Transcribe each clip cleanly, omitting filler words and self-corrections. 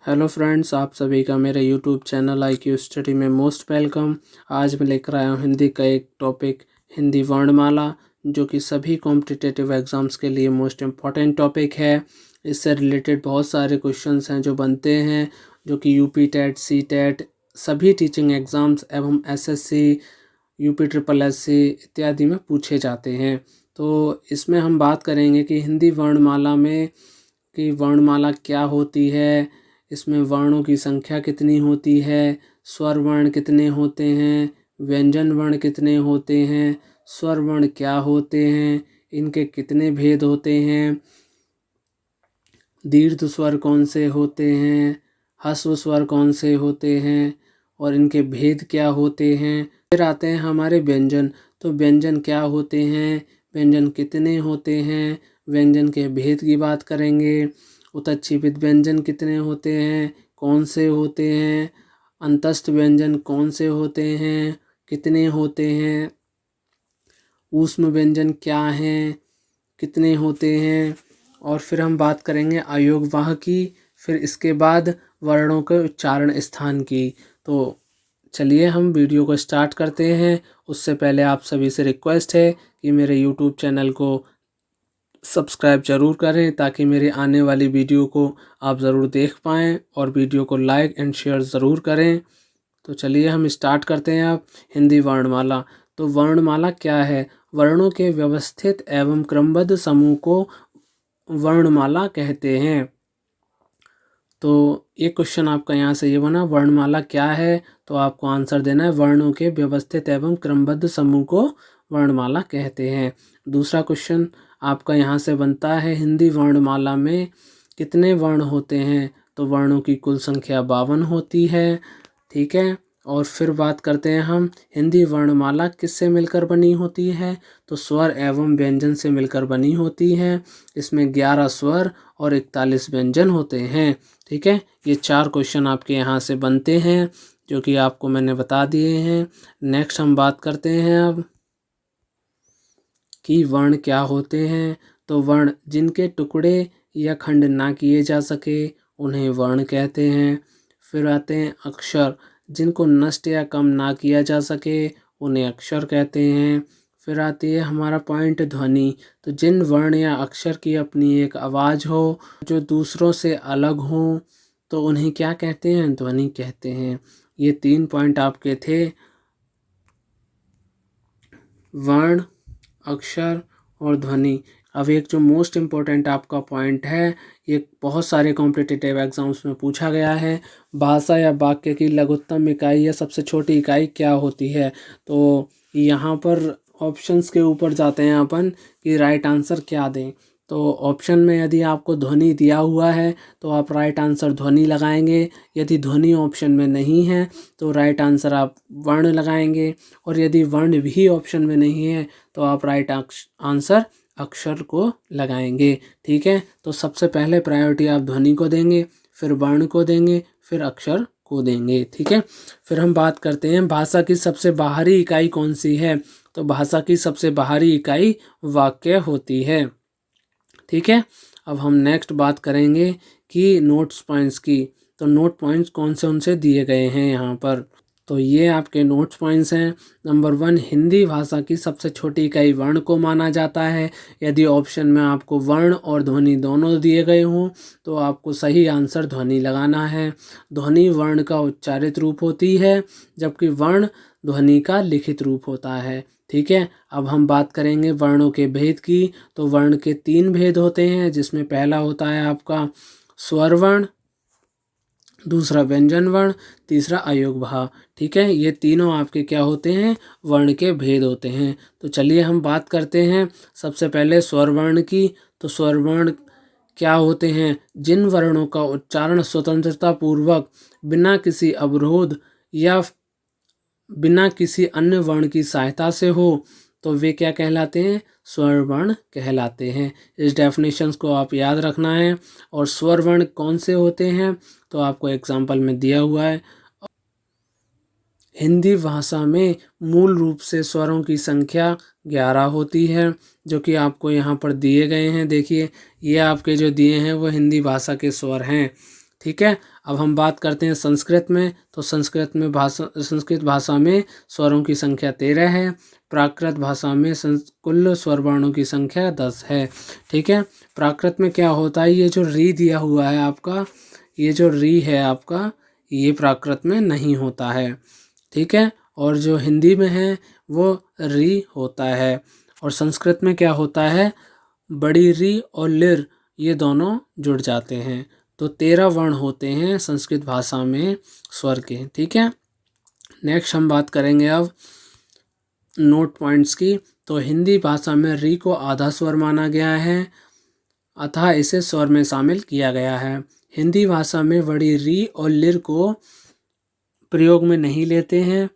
Hello friends, आप सभी का मेरे यूट्यूब चैनल IQ स्टडी में मोस्ट वेलकम। आज मैं लेकर आया हूँ हिंदी का एक टॉपिक, हिंदी वर्णमाला, जो कि सभी कॉम्पिटिटिव एग्ज़ाम्स के लिए मोस्ट इम्पॉर्टेंट टॉपिक है। इससे रिलेटेड बहुत सारे क्वेश्चंस हैं जो बनते हैं, जो कि यूपी टेट, सी टेट, सभी टीचिंग एग्ज़ाम्स एवं SSC, UPSSC इत्यादि में पूछे जाते हैं। तो इसमें हम बात करेंगे कि हिंदी वर्णमाला में कि वर्णमाला क्या होती है, इसमें वर्णों की संख्या कितनी होती है, स्वर वर्ण कितने होते हैं, व्यंजन वर्ण कितने होते हैं, स्वर वर्ण क्या होते हैं, इनके कितने भेद होते हैं, दीर्घ स्वर कौन से होते हैं, ह्रस्व स्वर कौन से होते हैं और इनके भेद क्या होते हैं। फिर आते हैं हमारे व्यंजन। तो व्यंजन क्या होते हैं, व्यंजन कितने होते हैं, व्यंजन के भेद की बात करेंगे। उत्क्षेपित व्यंजन कितने होते हैं, कौन से होते हैं, अंतस्थ व्यंजन कौन से होते हैं, कितने होते हैं, ऊष्म व्यंजन क्या हैं, कितने होते हैं। और फिर हम बात करेंगे अयोगवाह की, फिर इसके बाद वर्णों के उच्चारण स्थान की। तो चलिए हम वीडियो को स्टार्ट करते हैं। उससे पहले आप सभी से रिक्वेस्ट है कि मेरे यूट्यूब चैनल को सब्सक्राइब ज़रूर करें, ताकि मेरी आने वाली वीडियो को आप ज़रूर देख पाएँ और वीडियो को लाइक एंड शेयर ज़रूर करें। तो चलिए हम स्टार्ट करते हैं। आप हिंदी वर्णमाला। तो वर्णमाला क्या है, वर्णों के व्यवस्थित एवं क्रमबद्ध समूह को वर्णमाला कहते हैं। तो ये क्वेश्चन आपका यहाँ से ये बना, वर्णमाला क्या है, तो आपको आंसर देना है वर्णों के व्यवस्थित एवं क्रमबद्ध समूह को वर्णमाला कहते हैं। दूसरा क्वेश्चन आपका यहाँ से बनता है, हिंदी वर्णमाला में कितने वर्ण होते हैं, तो वर्णों की कुल संख्या 52 होती है। ठीक है। और फिर बात करते हैं हम, हिंदी वर्णमाला किससे मिलकर बनी होती है, तो स्वर एवं व्यंजन से मिलकर बनी होती है। इसमें 11 स्वर और 41 व्यंजन होते हैं। ठीक है, ये 4 क्वेश्चन आपके यहाँ से बनते हैं, जो कि आपको मैंने बता दिए हैं। नेक्स्ट हम बात करते हैं अब कि वर्ण क्या होते हैं। तो वर्ण जिनके टुकड़े या खंड ना किए जा सके उन्हें वर्ण कहते हैं। फिर आते हैं अक्षर, जिनको नष्ट या कम ना किया जा सके उन्हें अक्षर कहते हैं। फिर आती है हमारा पॉइंट ध्वनि। तो जिन वर्ण या अक्षर की अपनी एक आवाज़ हो, जो दूसरों से अलग हो, तो उन्हें क्या कहते हैं, ध्वनि कहते हैं। ये 3 पॉइंट आपके थे, वर्ण, अक्षर और ध्वनि। अब एक जो मोस्ट इम्पोर्टेंट आपका पॉइंट है, ये बहुत सारे कॉम्पिटिटिव एग्जाम्स में पूछा गया है, भाषा या वाक्य की लघुत्तम इकाई या सबसे छोटी इकाई क्या होती है। तो यहाँ पर ऑप्शंस के ऊपर जाते हैं अपन कि राइट आंसर क्या दें। तो ऑप्शन में यदि आपको ध्वनि दिया हुआ है तो आप राइट आंसर ध्वनि लगाएंगे। यदि ध्वनि ऑप्शन में नहीं है तो राइट आंसर आप वर्ण लगाएंगे। और यदि वर्ण भी ऑप्शन में नहीं है तो आप राइट आंसर अक्षर को लगाएंगे। ठीक है, तो सबसे पहले प्रायोरिटी आप ध्वनि को देंगे, फिर वर्ण को देंगे, फिर अक्षर को देंगे। ठीक है, फिर हम बात करते हैं भाषा की सबसे बाहरी इकाई कौन सी है। तो भाषा की सबसे बाहरी इकाई वाक्य होती है। ठीक है, अब हम नेक्स्ट बात करेंगे कि नोट्स पॉइंट्स की। तो नोट पॉइंट्स कौन से उनसे दिए गए हैं यहाँ पर। तो ये आपके नोट्स पॉइंट्स हैं। नंबर 1, हिंदी भाषा की सबसे छोटी इकाई वर्ण को माना जाता है। यदि ऑप्शन में आपको वर्ण और ध्वनि दोनों दिए गए हों तो आपको सही आंसर ध्वनि लगाना है। ध्वनि वर्ण का उच्चारित रूप होती है, जबकि वर्ण ध्वनि का लिखित रूप होता है। ठीक है, अब हम बात करेंगे वर्णों के भेद की। तो वर्ण के 3 भेद होते हैं, जिसमें पहला होता है आपका स्वर वर्ण, दूसरा व्यंजन वर्ण, तीसरा अयोगभाव। ठीक है, ये तीनों आपके क्या होते हैं, वर्ण के भेद होते हैं। तो चलिए हम बात करते हैं सबसे पहले स्वर वर्ण की। तो स्वर वर्ण क्या होते हैं, जिन वर्णों का उच्चारण स्वतंत्रता पूर्वक बिना किसी अवरोध या बिना किसी अन्य वर्ण की सहायता से हो, तो वे क्या कहलाते हैं, स्वर वर्ण कहलाते हैं। इस डेफिनेशंस को आप याद रखना है। और स्वर वर्ण कौन से होते हैं, तो आपको एग्जाम्पल में दिया हुआ है। हिंदी भाषा में मूल रूप से स्वरों की संख्या 11 होती है, जो कि आपको यहाँ पर दिए गए हैं। देखिए, ये आपके जो दिए हैं वो हिंदी भाषा के स्वर हैं। ठीक है। अब हम बात करते हैं संस्कृत में। तो संस्कृत भाषा में स्वरों की संख्या 13 है। प्राकृत भाषा में कुल स्वर वर्णों की संख्या 10 है। ठीक है। प्राकृत में क्या होता है, ये जो री दिया हुआ है आपका, ये जो री है आपका, ये प्राकृत में नहीं होता है। ठीक है। और जो हिंदी में है वो री होता है। और संस्कृत में क्या होता है, बड़ी री और लिर ये दोनों जुड़ जाते हैं। तो 13 वर्ण होते हैं संस्कृत भाषा में स्वर के। ठीक है। नेक्स्ट हम बात करेंगे अब नोट पॉइंट्स की। तो हिंदी भाषा में री को आधा स्वर माना गया है, अतः इसे स्वर में शामिल किया गया है। हिंदी भाषा में बड़ी री और लिर को प्रयोग में नहीं लेते हैं,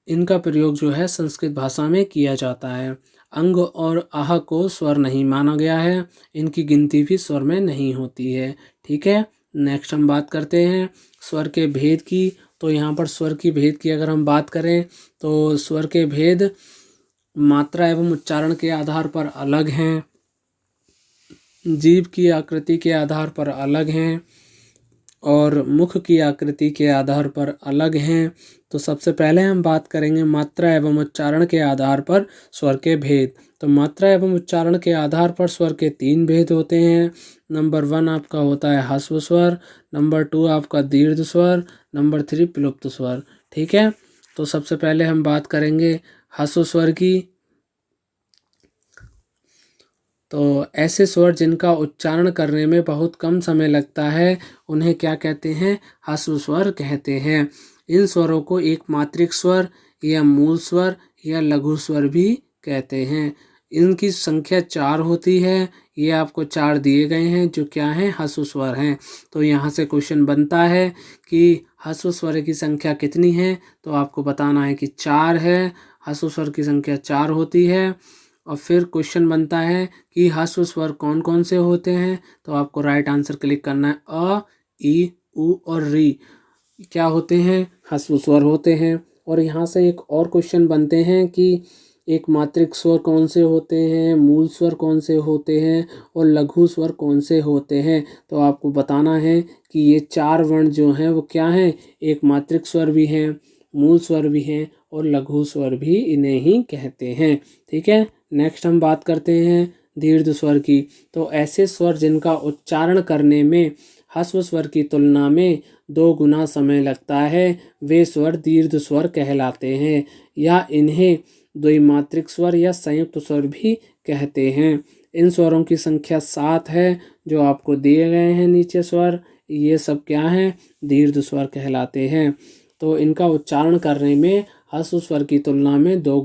इनका प्रयोग जो है संस्कृत भाषा में किया जाता है। अंग और आह को स्वर नहीं माना गया है, इनकी गिनती भी स्वर में नहीं होती है। ठीक है। नेक्स्ट हम बात करते हैं स्वर के भेद की। तो यहाँ पर स्वर की भेद की अगर हम बात करें तो स्वर के भेद मात्रा एवं उच्चारण के आधार पर अलग हैं, जीभ की आकृति के आधार पर अलग हैं और मुख की आकृति के आधार पर अलग हैं। तो सबसे पहले हम बात करेंगे मात्रा एवं उच्चारण के आधार पर स्वर के भेद। तो मात्रा एवं उच्चारण के आधार पर स्वर के 3 भेद होते हैं। नंबर 1 आपका होता है ह्रस्व स्वर, नंबर 2 आपका दीर्घ स्वर, नंबर 3 प्लुप्त स्वर। ठीक है। तो सबसे पहले हम बात करेंगे ह्रस्व स्वर की। तो ऐसे स्वर जिनका उच्चारण करने में बहुत कम समय लगता है उन्हें क्या कहते हैं, ह्रस्व स्वर कहते हैं। इन स्वरों को एक मात्रिक स्वर या मूल स्वर या लघु स्वर भी कहते हैं। इनकी संख्या 4 होती है। ये आपको 4 दिए गए हैं जो क्या हैं, ह्रस्व स्वर हैं। तो यहाँ से क्वेश्चन बनता है कि ह्रस्व स्वर की संख्या कितनी है, तो आपको बताना है कि 4 है। ह्रस्व स्वर की संख्या 4 होती है। और फिर क्वेश्चन बनता है कि ह्रस्व स्वर कौन कौन से होते हैं, तो आपको राइट आंसर क्लिक करना है। अ, ई, उ और री क्या होते हैं, ह्रस्व स्वर होते हैं। और यहाँ से एक और क्वेश्चन बनते हैं कि एक मात्रिक स्वर कौन से होते हैं, मूल स्वर कौन से होते हैं और लघु स्वर कौन से होते हैं। तो आपको बताना है कि ये 4 वर्ण जो हैं वो क्या हैं, एक मात्रिक स्वर भी हैं, मूल स्वर भी हैं और लघु स्वर भी इन्हें ही कहते हैं। ठीक है। नेक्स्ट हम बात करते हैं दीर्घ स्वर की। तो ऐसे स्वर जिनका उच्चारण करने में ह्रस्व स्वर की तुलना में 2 गुना समय लगता है वे स्वर दीर्घ स्वर कहलाते हैं, या इन्हें द्विमात्रिक स्वर या संयुक्त स्वर भी कहते हैं। इन स्वरों की संख्या 7 है जो आपको दिए गए हैं नीचे स्वर, ये सब क्या हैं, दीर्घ स्वर कहलाते हैं। तो इनका उच्चारण करने में ह्रस्व स्वर की तुलना में 2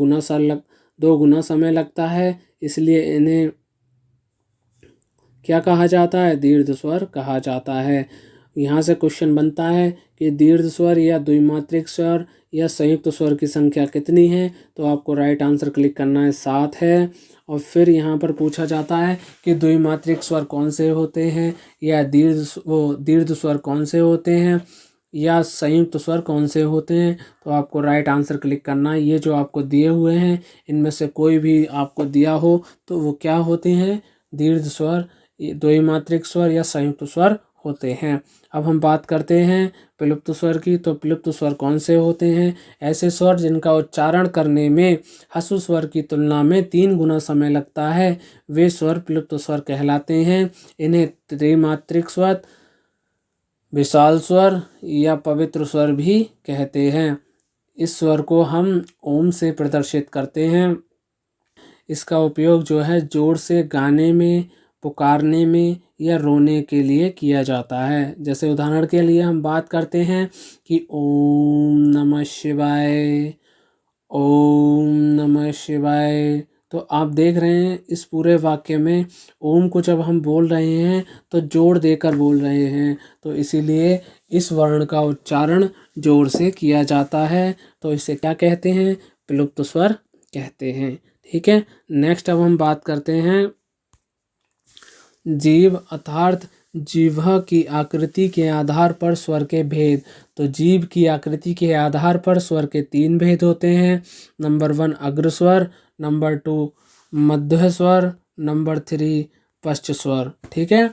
गुना समय लगता है, इसलिए इन्हें क्या कहा जाता है, दीर्घ स्वर कहा जाता है। यहाँ से क्वेश्चन बनता है कि दीर्घ स्वर या द्विमात्रिक स्वर या संयुक्त स्वर की संख्या कितनी है, तो आपको राइट आंसर क्लिक करना है, 7 है। और फिर यहाँ पर पूछा जाता है कि द्विमात्रिक स्वर कौन से होते हैं या दीर्घ स्वर कौन से होते हैं या संयुक्त स्वर कौन से होते हैं, तो आपको राइट आंसर क्लिक करना है। ये जो आपको दिए हुए हैं इनमें से कोई भी आपको दिया हो तो वो क्या होते हैं, दीर्घ स्वर, द्विमात्रिक स्वर या संयुक्त स्वर होते हैं। अब हम बात करते हैं प्लुप्त स्वर की। तो प्लुप्त स्वर कौन से होते हैं, ऐसे स्वर जिनका उच्चारण करने में ह्रस्व स्वर की तुलना में 3 गुना समय लगता है वे स्वर प्लुप्त स्वर कहलाते हैं। इन्हें त्रिमात्रिक स्वर, विशाल स्वर या पवित्र स्वर भी कहते हैं। इस स्वर को हम ओम से प्रदर्शित करते हैं। इसका उपयोग जो है जोर से गाने में, पुकारने में या रोने के लिए किया जाता है। जैसे उदाहरण के लिए हम बात करते हैं कि ओम नमः शिवाय, ओम नमः शिवाय। तो आप देख रहे हैं इस पूरे वाक्य में ओम को जब हम बोल रहे हैं तो जोर देकर बोल रहे हैं, तो इसीलिए इस वर्ण का उच्चारण जोर से किया जाता है। तो इसे क्या कहते हैं, प्लुप्त स्वर कहते हैं। ठीक है। नेक्स्ट अब हम बात करते हैं जीभ अर्थात जिह्वा की आकृति के आधार पर स्वर के भेद। तो जीभ की आकृति के आधार पर स्वर के 3 भेद होते हैं। नंबर 1 अग्र स्वर, नंबर 2 मध्य स्वर, नंबर 3 पश्च स्वर। ठीक है।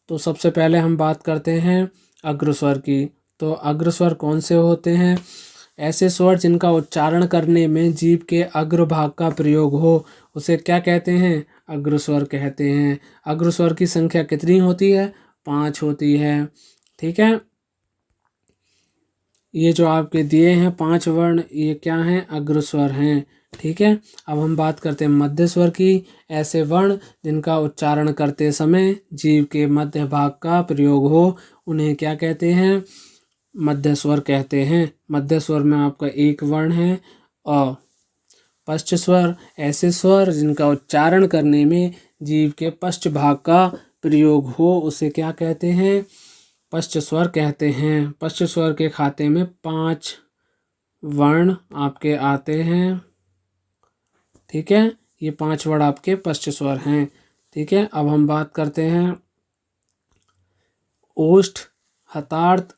तो सबसे पहले हम बात करते हैं अग्रस्वर की। तो अग्रस्वर कौन से होते हैं? ऐसे स्वर जिनका उच्चारण करने में जीभ के अग्रभाग का प्रयोग हो उसे क्या कहते हैं? अग्रस्वर कहते हैं। अग्रस्वर की संख्या कितनी होती है? 5 होती है। ठीक है, ये जो आपके दिए हैं 5 वर्ण, ये क्या हैं? अग्रस्वर हैं। ठीक है, अब हम बात करते हैं मध्य स्वर की। ऐसे वर्ण जिनका उच्चारण करते समय जीभ के मध्य भाग का प्रयोग हो उन्हें क्या कहते हैं? मध्य स्वर कहते हैं। मध्य स्वर में आपका एक वर्ण है अ। पश्च स्वर, ऐसे स्वर जिनका उच्चारण करने में जीभ के पश्च भाग का प्रयोग हो उसे क्या कहते हैं? पश्च स्वर कहते हैं। पश्च स्वर के खाते में 5 वर्ण आपके आते हैं। ठीक है, ये 5 वर्ण आपके पश्च स्वर हैं। ठीक है, अब हम बात करते हैं ओष्ठ, हतार्थ,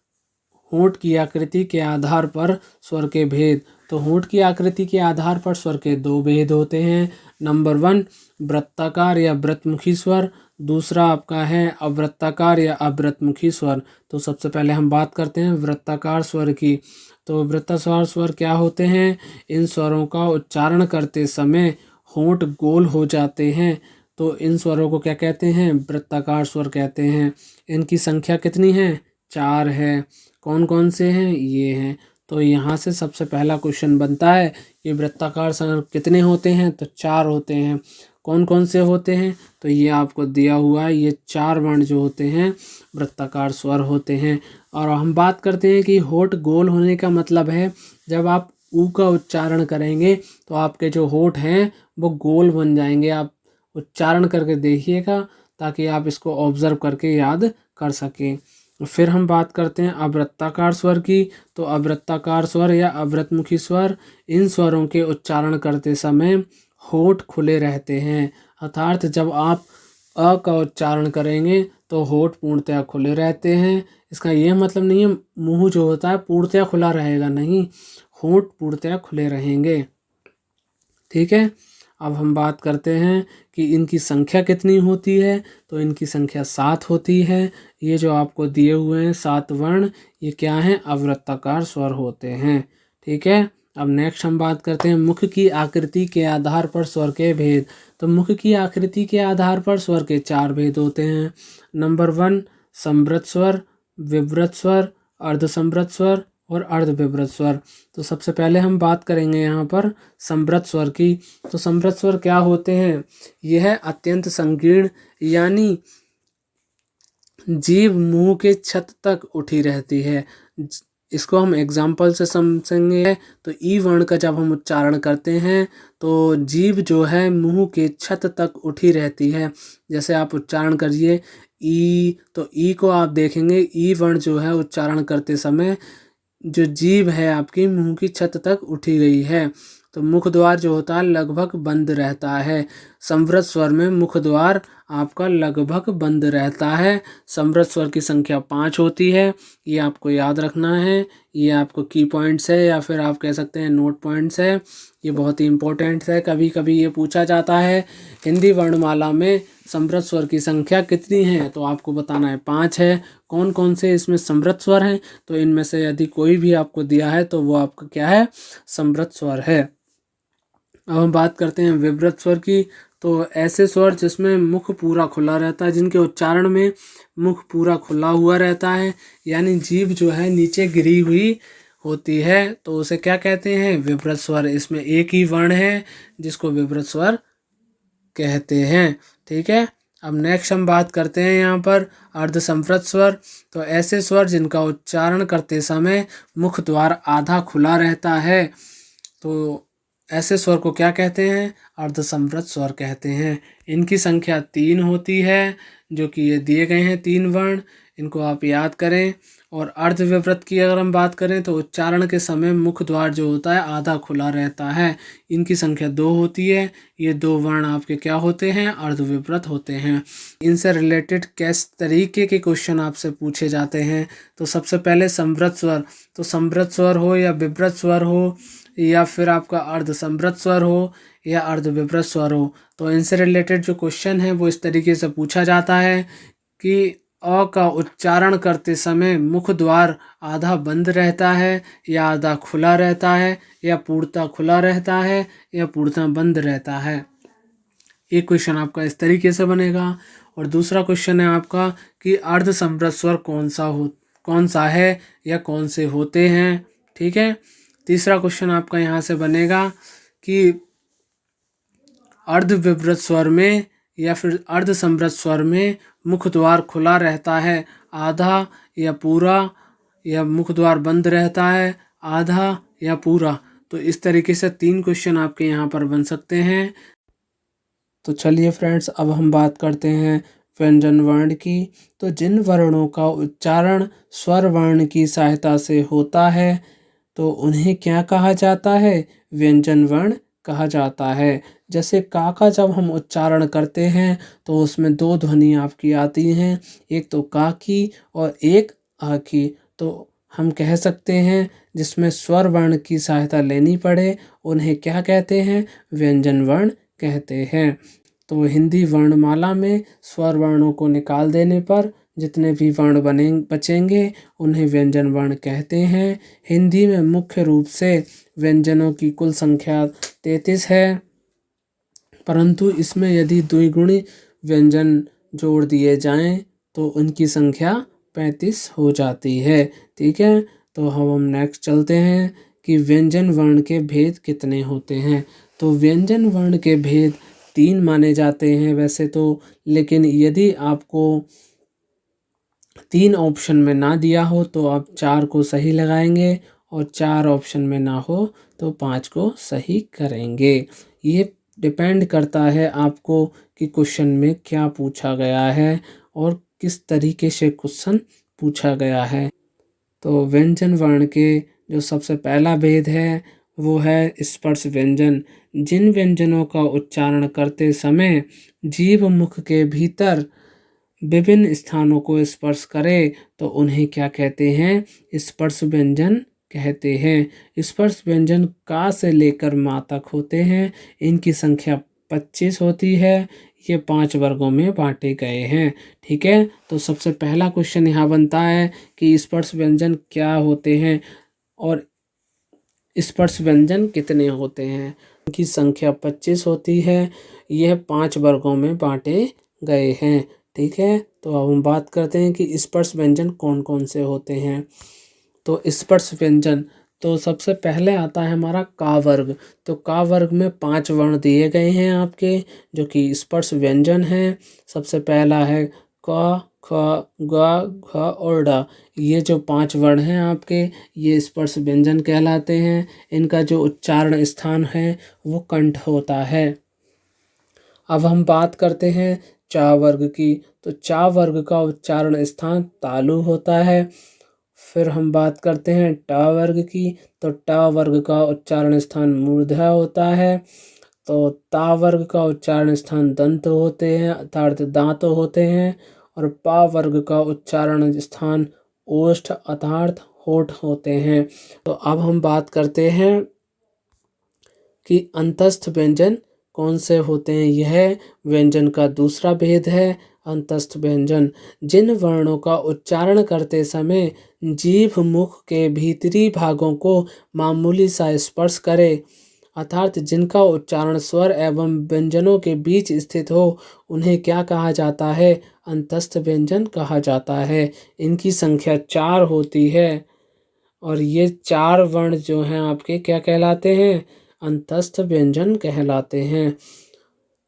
होंठ की आकृति के आधार पर स्वर के भेद। तो होंठ की आकृति के आधार पर स्वर के 2 भेद होते हैं। नंबर 1 वृत्ताकार या वृत्तमुखी स्वर, दूसरा आपका है अवृत्ताकार या अवृत्तमुखी स्वर। तो सबसे पहले हम बात करते हैं वृत्ताकार स्वर की। तो वृत्ताकार स्वर क्या होते हैं? इन स्वरों का उच्चारण करते समय होंठ गोल हो जाते हैं, तो इन स्वरों को क्या कहते हैं? वृत्ताकार स्वर कहते हैं। इनकी संख्या कितनी है? 4 है। कौन कौन से हैं? ये हैं। तो यहाँ से सबसे पहला क्वेश्चन बनता है कि वृत्ताकार स्वर कितने होते हैं? तो 4 होते हैं। कौन कौन से होते हैं? तो ये आपको दिया हुआ है, ये 4 वर्ण जो होते हैं वृत्ताकार स्वर होते हैं। और हम बात करते हैं कि होठ गोल होने का मतलब है जब आप ऊ का उच्चारण करेंगे तो आपके जो होठ हैं वो गोल बन जाएंगे। आप उच्चारण करके देखिएगा ताकि आप इसको ऑब्जर्व करके याद कर सकें। फिर हम बात करते हैं अवृत्ताकार स्वर की। तो अवृत्ताकार स्वर या अवृतमुखी स्वर, इन स्वरों के उच्चारण करते समय होठ खुले रहते हैं। अर्थात जब आप अ का उच्चारण करेंगे तो होठ पूर्णतया खुले रहते हैं। इसका यह मतलब नहीं है मुंह जो होता है पूर्णतया खुला रहेगा, नहीं, होठ पूर्णतया खुले रहेंगे। ठीक है, अब हम बात करते हैं कि इनकी संख्या कितनी होती है। तो इनकी संख्या 7 होती है। ये जो आपको दिए हुए हैं 7 वर्ण, ये क्या हैं? अवृत्ताकार स्वर होते हैं। ठीक है, अब नेक्स्ट हम बात करते हैं मुख की आकृति के आधार पर स्वर के भेद। तो मुख की आकृति के आधार पर स्वर के 4 भेद होते हैं। नंबर 1 समृत स्वर, विव्रत स्वर, अर्धसमृत स्वर और अर्धविव्रत स्वर। तो सबसे पहले हम बात करेंगे यहाँ पर समृत स्वर की। तो समृत स्वर क्या होते हैं? यह अत्यंत संकीर्ण यानी जीभ मुंह के छत तक उठी रहती है। इसको हम एग्जाम्पल से समझेंगे। तो ई वर्ण का जब हम उच्चारण करते हैं तो जीभ जो है मुंह के छत तक उठी रहती है। जैसे आप उच्चारण करिए ई, तो ई को आप देखेंगे ई वर्ण जो है उच्चारण करते समय जो जीभ है आपकी मुंह की छत तक उठी गई है। तो मुख द्वार जो होता है लगभग बंद रहता है। समृत स्वर में मुख द्वार आपका लगभग बंद रहता है। समृत स्वर की संख्या 5 होती है। ये आपको याद रखना है। ये आपको की पॉइंट्स है या फिर आप कह सकते हैं नोट पॉइंट्स है। ये बहुत ही इंपॉर्टेंट है। कभी कभी ये पूछा जाता है हिंदी वर्णमाला में समृत स्वर की संख्या कितनी है, तो आपको बताना है 5 है। कौन कौन से इसमें समृत स्वर हैं? तो इनमें से यदि कोई भी आपको दिया है तो वो आपका क्या है? समृत स्वर है। अब हम बात करते हैं विव्रत स्वर की। तो ऐसे स्वर जिसमें मुख पूरा खुला रहता है, जिनके उच्चारण में मुख पूरा खुला हुआ रहता है, यानी जीभ जो है नीचे गिरी हुई होती है, तो उसे क्या कहते हैं? विव्रत स्वर। इसमें एक ही वर्ण है जिसको विव्रत स्वर कहते हैं। ठीक है, अब नेक्स्ट हम बात करते हैं यहाँ पर अर्धसमृत स्वर। तो ऐसे स्वर जिनका उच्चारण करते समय मुख द्वार आधा खुला रहता है, तो ऐसे स्वर को क्या कहते हैं? अर्धसमृत स्वर कहते हैं। इनकी संख्या 3 होती है, जो कि ये दिए गए हैं 3 वर्ण, इनको आप याद करें। और अर्धविव्रत की अगर हम बात करें तो उच्चारण के समय मुख द्वार जो होता है आधा खुला रहता है। इनकी संख्या 2 होती है। ये 2 वर्ण आपके क्या होते हैं? अर्धविव्रत होते हैं। इनसे रिलेटेड किस तरीके के क्वेश्चन आपसे पूछे जाते हैं? तो सबसे पहले समृत स्वर। तो समृत स्वर हो या विव्रत स्वर हो या फिर आपका अर्धसमृत स्वर हो या अर्धविव्रत स्वर हो, तो इनसे रिलेटेड जो क्वेश्चन है वो इस तरीके से पूछा जाता है कि अ का उच्चारण करते समय मुख द्वार आधा बंद रहता है या आधा खुला रहता है या पूर्णतः खुला रहता है या पूर्णतः बंद रहता है। एक क्वेश्चन आपका इस तरीके से बनेगा। और दूसरा क्वेश्चन है आपका कि अर्ध समृद्ध स्वर कौन सा है या कौन से होते हैं। ठीक है। तीसरा क्वेश्चन आपका यहाँ से बनेगा कि अर्ध विवृत स्वर में या फिर अर्ध समृद्ध स्वर में मुख द्वार खुला रहता है आधा या पूरा, या मुख द्वार बंद रहता है आधा या पूरा। तो इस तरीके से 3 क्वेश्चन आपके यहाँ पर बन सकते हैं। तो चलिए फ्रेंड्स, अब हम बात करते हैं व्यंजन वर्ण की। तो जिन वर्णों का उच्चारण स्वर वर्ण की सहायता से होता है तो उन्हें क्या कहा जाता है? व्यंजन वर्ण कहा जाता है। जैसे का का जब हम उच्चारण करते हैं तो उसमें 2 ध्वनि आपकी आती हैं, एक तो का की और एक आ की। तो हम कह सकते हैं जिसमें स्वर वर्ण की सहायता लेनी पड़े उन्हें क्या कहते हैं? व्यंजन वर्ण कहते हैं। तो हिंदी वर्णमाला में स्वर वर्णों को निकाल देने पर जितने भी वर्ण बचेंगे उन्हें व्यंजन वर्ण कहते हैं। हिंदी में मुख्य रूप से व्यंजनों की कुल संख्या 33 है, परंतु इसमें यदि द्विगुणी व्यंजन जोड़ दिए जाएं तो उनकी संख्या 35 हो जाती है। ठीक है। तो हम नेक्स्ट चलते हैं कि व्यंजन वर्ण के भेद कितने होते हैं। तो व्यंजन वर्ण के भेद 3 माने जाते हैं वैसे तो, लेकिन यदि आपको 3 ऑप्शन में ना दिया हो तो आप 4 को सही लगाएंगे और 4 ऑप्शन में ना हो तो 5 को सही करेंगे। ये डिपेंड करता है आपको कि क्वेश्चन में क्या पूछा गया है और किस तरीके से क्वेश्चन पूछा गया है। तो व्यंजन वर्ण के जो सबसे पहला भेद है वो है स्पर्श व्यंजन। जिन व्यंजनों का उच्चारण करते समय जीभ मुख के भीतर विभिन्न स्थानों को स्पर्श करे तो उन्हें क्या कहते हैं? स्पर्श व्यंजन कहते हैं। स्पर्श व्यंजन का से लेकर मा तक होते हैं। इनकी संख्या 25 होती है। ये 5 वर्गों में बांटे गए हैं। ठीक है। तो सबसे पहला क्वेश्चन यहाँ बनता है कि स्पर्श व्यंजन क्या होते हैं और स्पर्श व्यंजन कितने होते हैं। इनकी संख्या 25 होती है। यह 5 वर्गों में बांटे गए हैं। ठीक है। तो अब हम बात करते हैं कि स्पर्श व्यंजन कौन कौन से होते हैं। तो स्पर्श व्यंजन तो सबसे पहले आता है हमारा का वर्ग। तो का वर्ग में 5 वर्ण दिए गए हैं आपके, जो कि स्पर्श व्यंजन हैं। सबसे पहला है क, ख, ग, घ और ड। ये जो 5 वर्ण हैं आपके, ये स्पर्श व्यंजन कहलाते हैं। इनका जो उच्चारण स्थान है वो कंठ होता है। अब हम बात करते हैं चा वर्ग की। तो चा वर्ग का उच्चारण स्थान तालु होता है। फिर हम बात करते हैं टा वर्ग की। तो टा वर्ग का उच्चारण स्थान मूर्धा होता है। तो ता वर्ग का उच्चारण स्थान दंत होते हैं अर्थात दांत होते हैं। और पा वर्ग का उच्चारण स्थान ओष्ठ अर्थात होठ होते हैं। तो अब हम बात करते हैं कि अंतस्थ व्यंजन कौन से होते हैं। यह व्यंजन का दूसरा भेद है। अंतस्थ व्यंजन जिन वर्णों का उच्चारण करते समय जीभ मुख के भीतरी भागों को मामूली सा स्पर्श करे अर्थात जिनका उच्चारण स्वर एवं व्यंजनों के बीच स्थित हो उन्हें क्या कहा जाता है? अंतस्थ व्यंजन कहा जाता है। इनकी संख्या 4 होती है और ये 4 वर्ण जो हैं आपके क्या कहलाते हैं? अंतस्थ व्यंजन कहलाते हैं।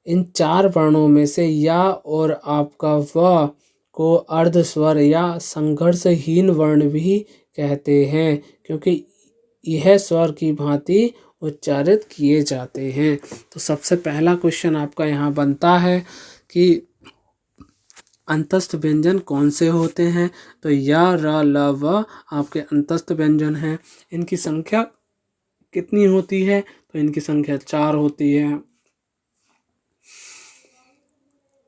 इन 4 वर्णों में से या और आपका व को अर्ध स्वर या संघर्षहीन वर्ण भी कहते हैं, क्योंकि यह स्वर की भांति उच्चारित किए जाते हैं। तो सबसे पहला क्वेश्चन आपका यहाँ बनता है कि अंतस्थ व्यंजन कौन से होते हैं। तो या, र, ल, व आपके अंतस्थ व्यंजन हैं। इनकी संख्या कितनी होती है? तो इनकी संख्या 4 होती है।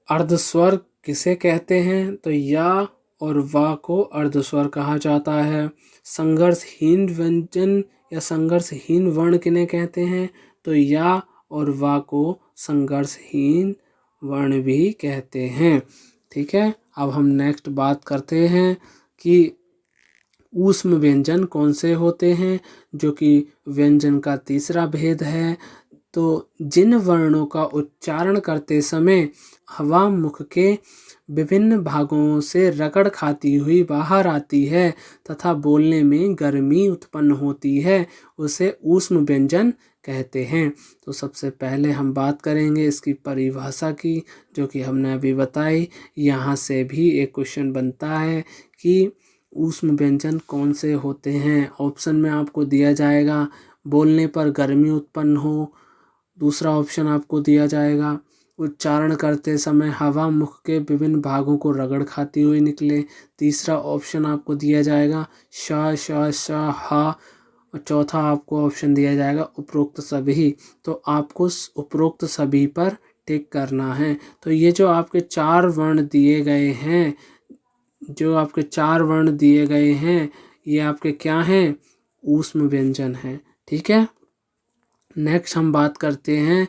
अर्धस्वर किसे कहते हैं? तो या और वा को अर्धस्वर कहा जाता है। संघर्षहीन व्यंजन या संघर्षहीन वर्ण किन्हें कहते हैं? तो या और वा को संघर्षहीन वर्ण भी कहते हैं। ठीक है। अब हम नेक्स्ट बात करते हैं कि ऊष्म व्यंजन कौन से होते हैं, जो कि व्यंजन का तीसरा भेद है। तो जिन वर्णों का उच्चारण करते समय हवा मुख के विभिन्न भागों से रगड़ खाती हुई बाहर आती है तथा बोलने में गर्मी उत्पन्न होती है, उसे ऊष्म व्यंजन कहते हैं। तो सबसे पहले हम बात करेंगे इसकी परिभाषा की, जो कि हमने अभी बताई। यहाँ से भी एक क्वेश्चन बनता है कि ऊष्म व्यंजन कौन से होते हैं। ऑप्शन में आपको दिया जाएगा बोलने पर गर्मी उत्पन्न हो, दूसरा ऑप्शन आपको दिया जाएगा उच्चारण करते समय हवा मुख के विभिन्न भागों को रगड़ खाती हुई निकले, तीसरा ऑप्शन आपको दिया जाएगा श श श हा, और चौथा आपको ऑप्शन दिया जाएगा उपरोक्त सभी। तो आपको उपरोक्त सभी पर टिक करना है। तो ये जो आपके चार वर्ण दिए गए हैं, ये आपके क्या हैं, ऊष्म व्यंजन हैं। ठीक है। नेक्स्ट हम बात करते हैं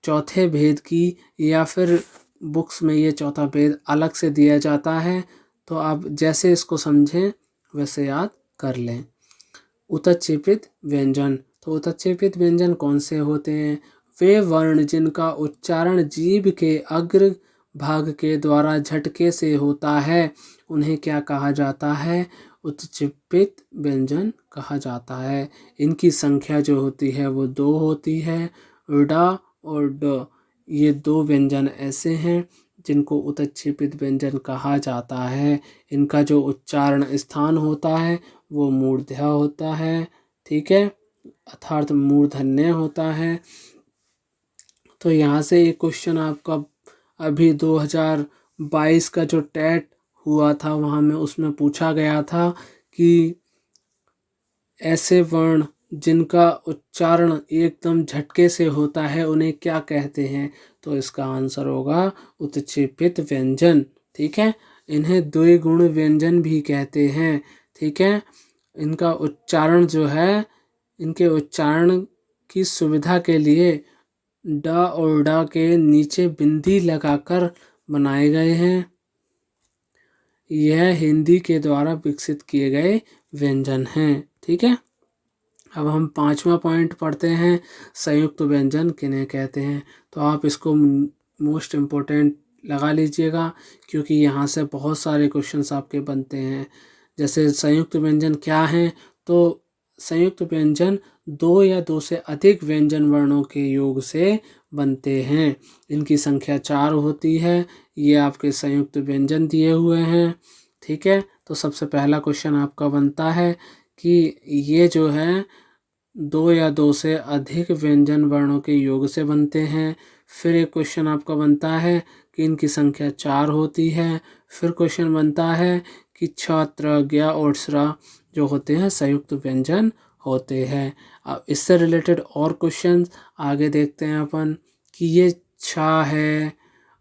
चौथे भेद की, या फिर बुक्स में ये चौथा भेद अलग से दिया जाता है, तो आप जैसे इसको समझें वैसे याद कर लें। उतक्षेपित व्यंजन। तो उतक्षेपित व्यंजन कौन से होते हैं? वे वर्ण जिनका उच्चारण जीभ के अग्र भाग के द्वारा झटके से होता है, उन्हें क्या कहा जाता है? उत्क्षेपित व्यंजन कहा जाता है। इनकी संख्या जो होती है वो 2 होती है। ड और ड, ये 2 व्यंजन ऐसे हैं जिनको उत्क्षेपित व्यंजन कहा जाता है। इनका जो उच्चारण स्थान होता है वो मूर्धन्य होता है। ठीक है, अर्थात मूर्धन्य होता है। तो यहाँ से एक क्वेश्चन आपका अभी 2022 का जो टेट हुआ था वहाँ में उसमें पूछा गया था कि ऐसे वर्ण जिनका उच्चारण एकदम झटके से होता है उन्हें क्या कहते हैं? तो इसका आंसर होगा उत्क्षेपित व्यंजन। ठीक है, इन्हें द्विगुण व्यंजन भी कहते हैं। ठीक है, इनका उच्चारण जो है, इनके उच्चारण की सुविधा के लिए ड और ड के नीचे बिंदी लगाकर बनाए गए हैं। यह हिंदी के द्वारा विकसित किए गए व्यंजन हैं। ठीक है, अब हम 5वां पॉइंट पढ़ते हैं, संयुक्त व्यंजन किन्हें कहते हैं। तो आप इसको मोस्ट इम्पोर्टेंट लगा लीजिएगा, क्योंकि यहाँ से बहुत सारे क्वेश्चंस आपके बनते हैं। जैसे संयुक्त व्यंजन क्या हैं? तो संयुक्त व्यंजन 2 या 2 से अधिक व्यंजन वर्णों के योग से बनते हैं। इनकी संख्या 4 होती है। ये आपके संयुक्त व्यंजन दिए हुए हैं। ठीक है, तो सबसे पहला क्वेश्चन आपका बनता है कि ये जो है 2 या 2 से अधिक व्यंजन वर्णों के योग से बनते हैं। फिर एक क्वेश्चन आपका बनता है कि इनकी संख्या 4 होती है। फिर क्वेश्चन बनता है कि छ, त्र, ज्ञ और स्र जो होते हैं संयुक्त व्यंजन होते हैं। अब इससे रिलेटेड और क्वेश्चंस आगे देखते हैं अपन कि ये छ है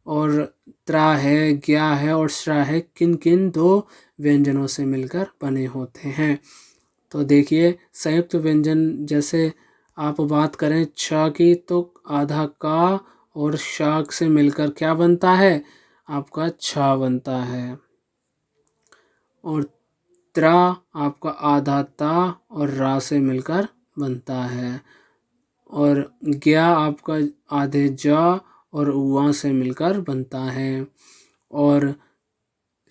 और त्रा है, ज्ञा है और स्र है, किन किन 2 व्यंजनों से मिलकर बने होते हैं। तो देखिए, संयुक्त व्यंजन जैसे आप बात करें छ की, तो आधा का और शाक से मिलकर क्या बनता है? आपका छ बनता है। और त्रा आपका आधा ता और रा से मिलकर बनता है। और ज्ञा आपका आधे जा और उआ से मिलकर बनता है। और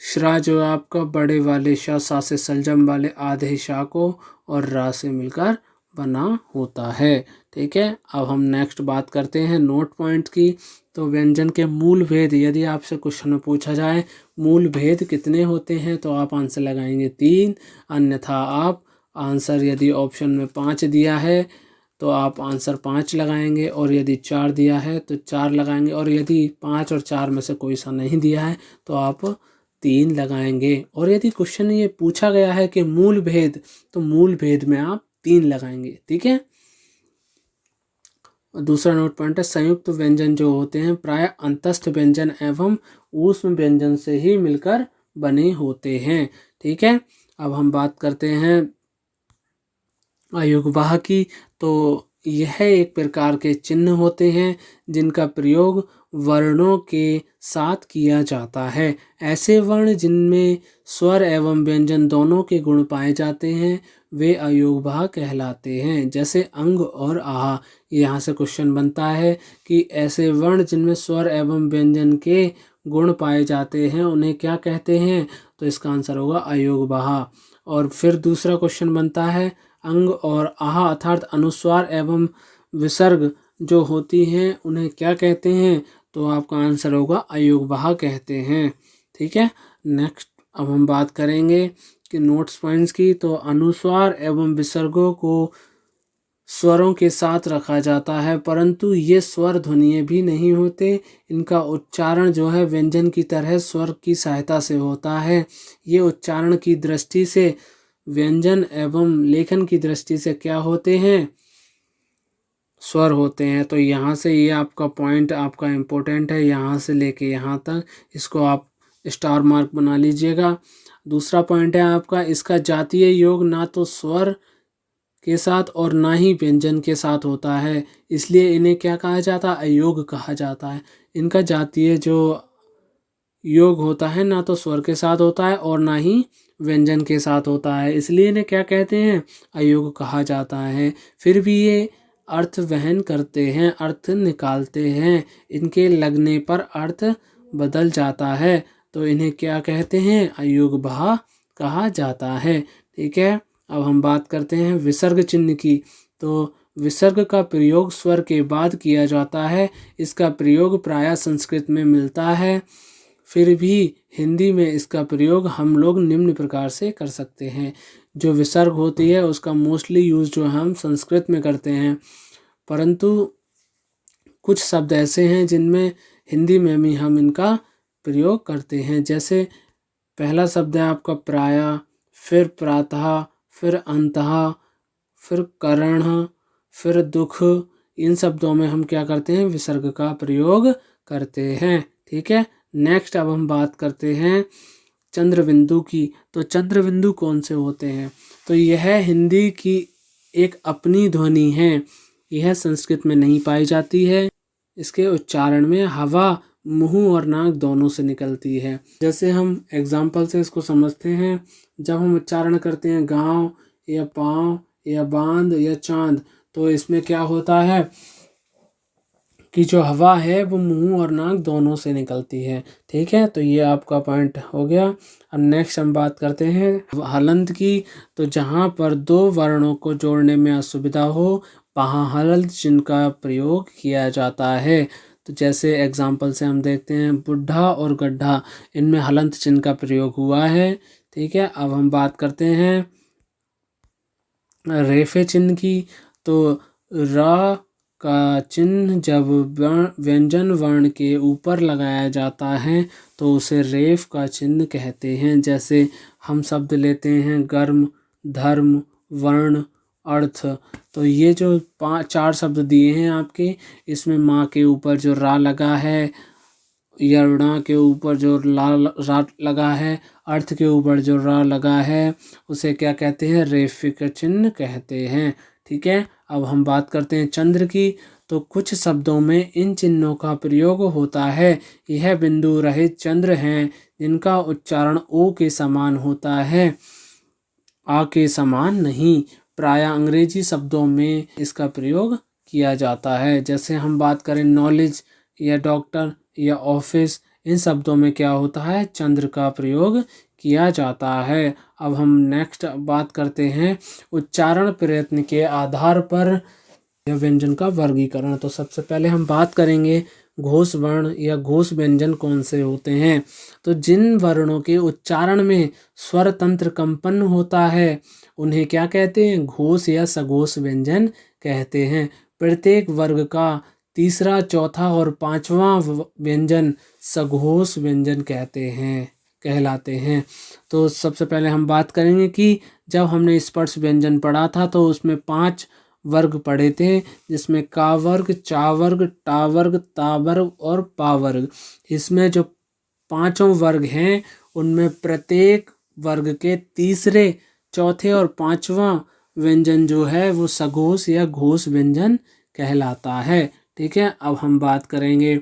श्रा जो आपका बड़े वाले शा, सा से सलजम वाले आधे शा को और रा से मिलकर बना होता है। ठीक है, अब हम नेक्स्ट बात करते हैं नोट पॉइंट की। तो व्यंजन के मूल भेद, यदि आपसे क्वेश्चन में पूछा जाए मूल भेद कितने होते हैं, तो आप आंसर लगाएंगे 3। अन्यथा आप आंसर, यदि ऑप्शन में 5 दिया है तो आप आंसर 5 लगाएंगे, और यदि 4 दिया है तो 4 लगाएंगे, और यदि 5 और 4 में से कोई सा नहीं दिया है तो आप 3 लगाएंगे। और यदि क्वेश्चन ये पूछा गया है कि मूल भेद, तो मूल भेद में आप 3 लगाएंगे। ठीक है, दूसरा नोट पॉइंट है संयुक्त व्यंजन जो होते हैं प्राय अंतस्थ व्यंजन एवं ऊष्म व्यंजन से ही मिलकर बने होते हैं। ठीक है, अब हम बात करते हैं अयुग्वाह की। तो यह एक प्रकार के चिन्ह होते हैं जिनका प्रयोग वर्णों के साथ किया जाता है। ऐसे वर्ण जिनमें स्वर एवं व्यंजन दोनों के गुण पाए जाते हैं वे अयोगभाव कहलाते हैं। जैसे अंग और आह, यहाँ से क्वेश्चन बनता है कि ऐसे वर्ण जिनमें स्वर एवं व्यंजन के गुण पाए जाते हैं उन्हें क्या कहते हैं, तो इसका आंसर होगा अयोगभाव। और फिर दूसरा क्वेश्चन बनता है अंग और आह अर्थात अनुस्वार एवं विसर्ग जो होती हैं उन्हें क्या कहते हैं, तो आपका आंसर होगा अयोगभाव कहते हैं। ठीक है, नेक्स्ट अब हम बात करेंगे कि नोट्स पॉइंट्स की। तो अनुस्वार एवं विसर्गों को स्वरों के साथ रखा जाता है परंतु ये स्वर ध्वनिय भी नहीं होते। इनका उच्चारण जो है व्यंजन की तरह स्वर की सहायता से होता है। ये उच्चारण की दृष्टि से व्यंजन एवं लेखन की दृष्टि से क्या होते हैं, स्वर होते हैं। तो यहाँ से ये आपका पॉइंट आपका इम्पोर्टेंट है, यहाँ से लेके यहाँ तक इसको आप स्टार मार्क बना लीजिएगा। दूसरा पॉइंट है आपका इसका जातीय योग ना तो स्वर के साथ और ना ही व्यंजन के साथ होता है, इसलिए इन्हें क्या कहा जाता है, अयोग कहा जाता है। इनका जातीय जो योग होता है ना तो स्वर के साथ होता है और ना ही व्यंजन के साथ होता है, इसलिए इन्हें क्या कहते हैं, अयोग कहा जाता है। फिर भी ये अर्थ वहन करते हैं, अर्थ निकालते हैं, इनके लगने पर अर्थ बदल जाता है, तो इन्हें क्या कहते हैं, अयोगभाव कहा जाता है। ठीक है, अब हम बात करते हैं विसर्ग चिन्ह की। तो विसर्ग का प्रयोग स्वर के बाद किया जाता है। इसका प्रयोग प्रायः संस्कृत में मिलता है, फिर भी हिंदी में इसका प्रयोग हम लोग निम्न प्रकार से कर सकते हैं। जो विसर्ग होती है उसका मोस्टली यूज़ जो हम संस्कृत में करते हैं, परंतु कुछ शब्द ऐसे हैं जिनमें हिंदी में भी हम इनका प्रयोग करते हैं। जैसे पहला शब्द है आपका प्रायः, फिर प्रातः, फिर अंतः, फिर करण, फिर दुख। इन शब्दों में हम क्या करते हैं, विसर्ग का प्रयोग करते हैं। ठीक है, नेक्स्ट अब हम बात करते हैं चंद्रबिंदु की। तो चंद्रबिंदु कौन से होते हैं, तो यह हिंदी की एक अपनी ध्वनि है, यह संस्कृत में नहीं पाई जाती है। इसके उच्चारण में हवा मुंह और नाक दोनों से निकलती है। जैसे हम एग्जाम्पल से इसको समझते हैं, जब हम उच्चारण करते हैं गांव या पाँव या बांध या चांद, तो इसमें क्या होता है कि जो हवा है वो मुंह और नाक दोनों से निकलती है। ठीक है, तो ये आपका पॉइंट हो गया। अब नेक्स्ट हम बात करते हैं हलंत की। तो जहाँ पर दो वर्णों को जोड़ने में असुविधा हो वहाँ हलंत चिन्ह का प्रयोग किया जाता है। तो जैसे एग्जाम्पल से हम देखते हैं बुढ़ा और गड्ढा, इनमें हलंत चिन्ह का प्रयोग हुआ है। ठीक है, अब हम बात करते हैं रेफे चिन्ह की। तो रा का चिन्ह जब व्यंजन वर्ण के ऊपर लगाया जाता है तो उसे रेफ का चिन्ह कहते हैं। जैसे हम शब्द लेते हैं गर्म, धर्म, वर्ण, अर्थ। तो ये जो चार शब्द दिए हैं आपके, इसमें माँ के ऊपर जो रा लगा है या णा के ऊपर जो रा लगा है, अर्थ के ऊपर जो रा लगा है, उसे क्या कहते हैं, रेफिक चिन्ह कहते हैं। ठीक है, अब हम बात करते हैं चंद्र की। तो कुछ शब्दों में इन चिन्हों का प्रयोग होता है। यह बिंदु रहित चंद्र हैं जिनका उच्चारण ओ के समान होता है, आ के समान नहीं। प्रायः अंग्रेजी शब्दों में इसका प्रयोग किया जाता है। जैसे हम बात करें नॉलेज या डॉक्टर या ऑफिस, इन शब्दों में क्या होता है, चंद्र का प्रयोग किया जाता है। अब हम नेक्स्ट बात करते हैं उच्चारण प्रयत्न के आधार पर व्यंजन का वर्गीकरण। तो सबसे पहले हम बात करेंगे घोष वर्ण या घोष व्यंजन कौन से होते हैं। तो जिन वर्णों के उच्चारण में स्वर तंत्र कंपन होता है उन्हें क्या कहते हैं, घोष या सघोष व्यंजन कहते हैं। प्रत्येक वर्ग का तीसरा, चौथा और पांचवा व्यंजन सघोष व्यंजन कहलाते हैं। तो सबसे पहले हम बात करेंगे कि जब हमने स्पर्श व्यंजन पढ़ा था तो उसमें 5 वर्ग पढ़े थे, जिसमें का वर्ग, चा वर्ग, टा वर्ग, ता वर्ग और पा वर्ग। इसमें जो पांचों वर्ग हैं उनमें प्रत्येक वर्ग के तीसरे, चौथे और पांचवा व्यंजन जो है वो सघोष या घोष व्यंजन कहलाता है। ठीक है, अब हम बात करेंगे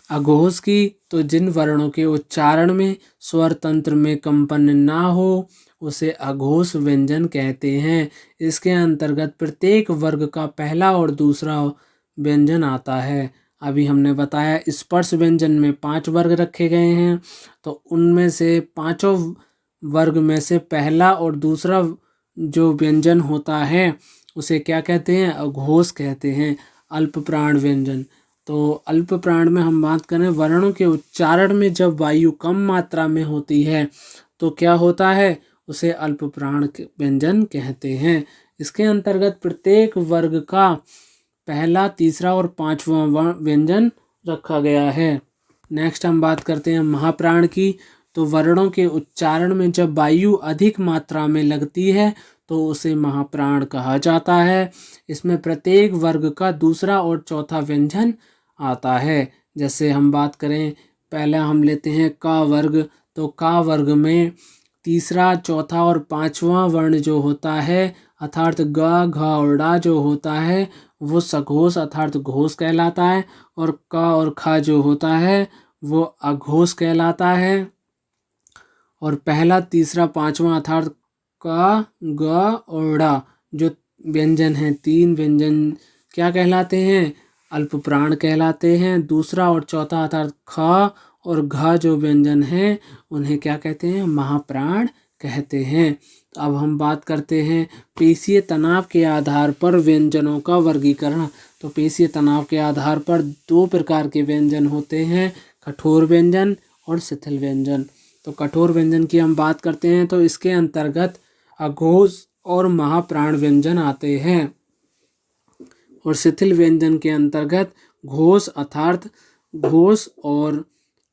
अघोष की। तो जिन वर्णों के उच्चारण में स्वर तंत्र में कंपन ना हो उसे अघोष व्यंजन कहते हैं। इसके अंतर्गत प्रत्येक वर्ग का पहला और दूसरा व्यंजन आता है। अभी हमने बताया स्पर्श व्यंजन में 5 वर्ग रखे गए हैं, तो उनमें से पांचों वर्ग में से पहला और दूसरा जो व्यंजन होता है उसे क्या कहते हैं? अघोष कहते हैं। अल्प प्राण व्यंजन, तो अल्प प्राण में हम बात करें वर्णों के उच्चारण में जब वायु कम मात्रा में होती है तो क्या होता है? उसे अल्प प्राण व्यंजन कहते हैं। इसके अंतर्गत प्रत्येक वर्ग का पहला, तीसरा और पांचवा व्यंजन रखा गया है। नेक्स्ट हम बात करते हैं महाप्राण की। तो वर्णों के उच्चारण में जब वायु अधिक मात्रा में लगती है तो उसे महाप्राण कहा जाता है। इसमें प्रत्येक वर्ग का दूसरा और चौथा व्यंजन आता है। जैसे हम बात करें, पहला हम लेते हैं का वर्ग। तो का वर्ग में तीसरा, चौथा और पांचवा वर्ण जो होता है अर्थात ग, घ और ड़ा जो होता है वो सघोष अर्थात घोष कहलाता है, और क और ख जो होता है वो अघोष कहलाता है। और पहला, तीसरा, पांचवा अर्थात क, ग और ड़ जो व्यंजन हैं, 3 व्यंजन क्या कहलाते हैं? अल्प प्राण कहलाते हैं। दूसरा और चौथा अर्थात ख और घ जो व्यंजन हैं उन्हें क्या कहते हैं? महाप्राण कहते हैं। तो अब हम बात करते हैं पेशीय तनाव के आधार पर व्यंजनों का वर्गीकरण। तो पेशीय तनाव के आधार पर 2 प्रकार के व्यंजन होते हैं, कठोर व्यंजन और शिथिल व्यंजन। तो कठोर व्यंजन की हम बात करते हैं तो इसके अंतर्गत अघोष और महाप्राण व्यंजन आते हैं, और शिथिल व्यंजन के अंतर्गत घोष अर्थात घोष और